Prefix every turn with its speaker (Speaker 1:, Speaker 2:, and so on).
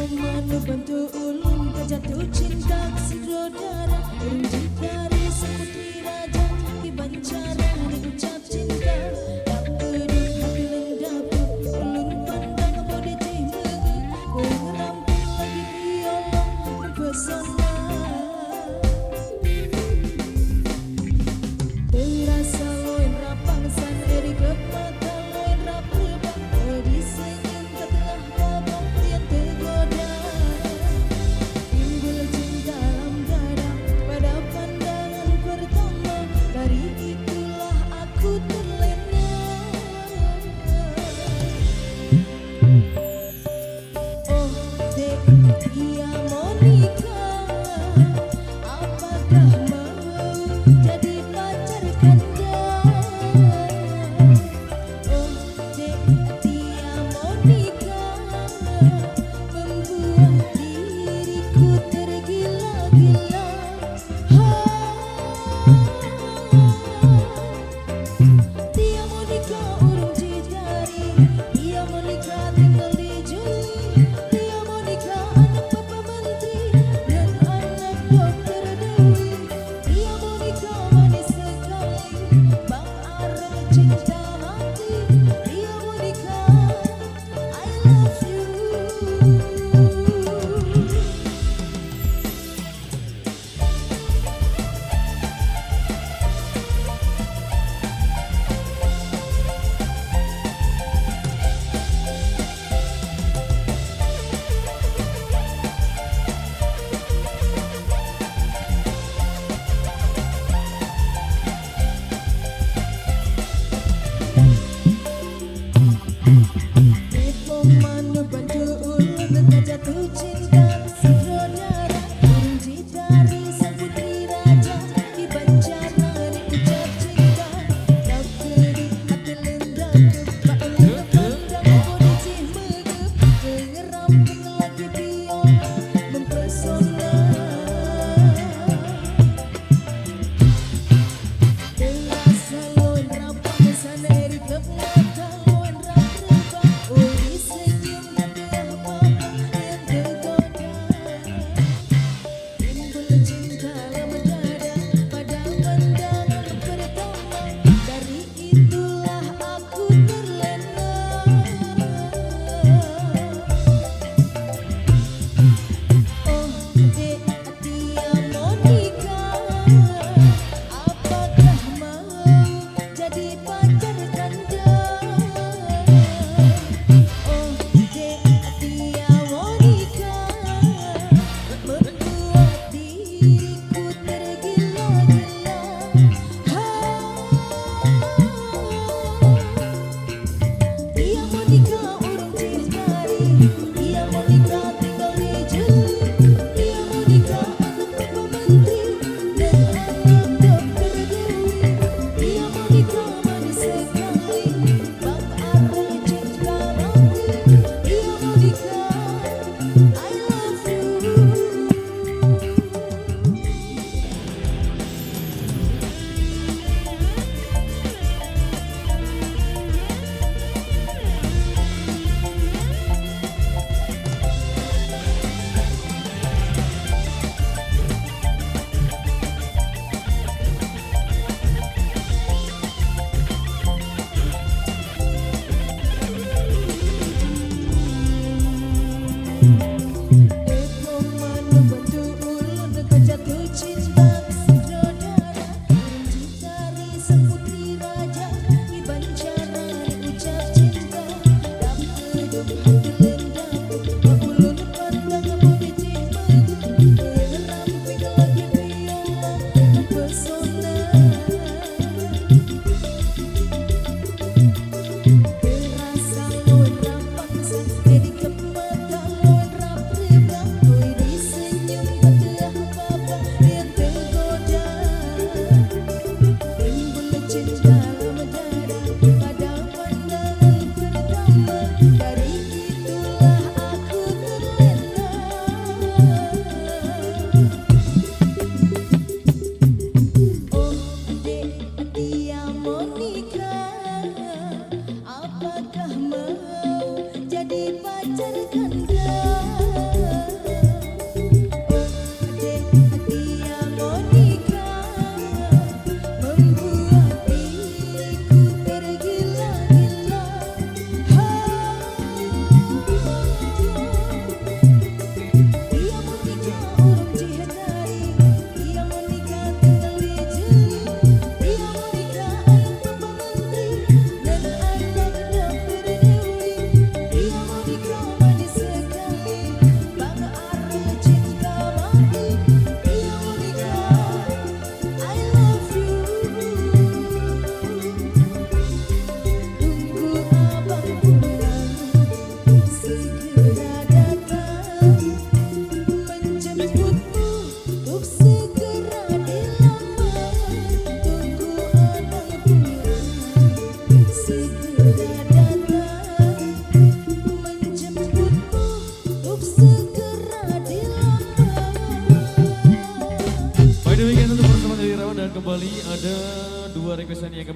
Speaker 1: Manu bantu ulun kejatuh cinta saudara Urung dari seputri raja di bancara diucap cinta tak peduli hati lendaku ulun pandang bodi jimaku ngerampung lagi biolong mempesona terasa loin rapang san eri kepata loin rap rebang di senyum ketelah babang yang tergoda timbul cinta dalam dada pada pandangan pertama dari itulah aku terlena oh dek dia Monica apakah mau jadi pacar kanda oh dek dia Monica membuat diriku tergila-gila dia Monica urung dicari dia Monica tinggal di Juli dia Monica anak papa menteri dan anak dokter Dewi dia Monica manis sekali Bang Arab cinta mati dia Monica I love you Depo manu bantu ulun jatuh cinta saudara urung dari seputri raja di bancara diucap cinta tak peduli hati lendaku pak ulun pandang bodi jimaku ngerampung lagi biolong mempesona terasa loin rapang sana eri kepata loin rap rebang oh di senyum ketelah babang yang tergoda timbul cinta lama dada pada pandangan pertama dari itulah aku terlena oh dek dia Monica apakah mau jadi pacar kanda oh dek dia Monica membuat diriku tergila-gila dia Monica urung dicari dia Monica tinggal di Juli dia Monica anak papa menteri dan anak dokter Dewi dia Monica manis sekali Bang Arab cinta mati dia Monica I love you Depo manu bantu ulun jatuh cinta saudara urung dari seputri raja di bancara diucap cinta tak peduli hati lendaku pak ulun pandang bodi jimaku ngerampung lagi biolong mempesona terasa loin rapang san eri kepata loin rap rebang oh di senyum ketelah babang yang tergoda timbul cinta lama dada pada pandangan pertama dari itulah aku terlena oh dek dia Monica apakah mau jadi pacar kanda
Speaker 2: ada dua requestan yang kami